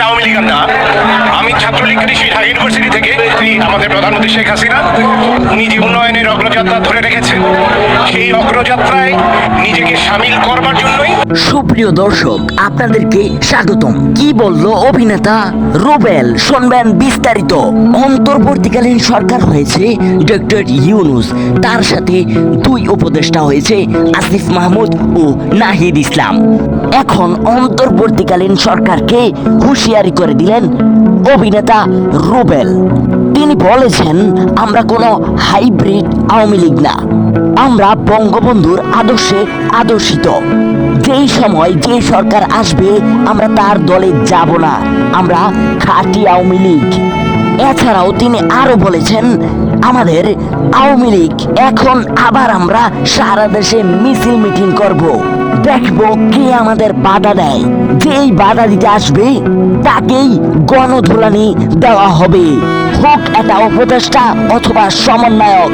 এটা আওয়ামী লীগের না। আমি ছাত্রলীগ কৃষি ঢাকা ইউনিভার্সিটি থেকে। আমাদের প্রধানমন্ত্রী শেখ হাসিনা উনি যে উন্নয়নের অগ্রযাত্রা ধরে রেখেছেন, সেই অগ্রযাত্রায় নিজেকে সামিল করবার জন্যই। সুপ্রিয় দর্শক, আপনাদেরকে স্বাগতম। কি বলল অভিনেতা রুবেল, শুনবেন বিস্তারিত। অন্তর্বর্তীকালীন সরকার হয়েছে ডক্টর ইউনূস, তার সাথে দুই উপদেষ্টা হয়েছে আসিফ মাহমুদ ও নাহিদ ইসলাম। এখন অন্তর্বর্তীকালীন সরকারকে হুঁশিয়ারি করে দিলেন অভিনেতা রুবেল। তিনি বলেছেন, আমরা কোনো হাইব্রিড আওয়ামী লীগ না, আমরা বঙ্গবন্ধুর আদর্শে আদর্শিত। যেই সময় যে সরকার আসবে আমরা তার দলে যাব না, আমরা খাঁটি আওয়ামী লীগ। এছাড়াও তিনি আরো বলেছেন, আমাদের আওয়ামী লীগ এখন আবার আমরা সারা দেশে মিছিল মিটিং করব, দেখবো কে আমাদের বাধা দেয়। যেই বাধা দিতে আসবে তাকেই গণধুলানি দেওয়া হবে, হোক এটা উপদেষ্টা অথবা সমন্বয়ক।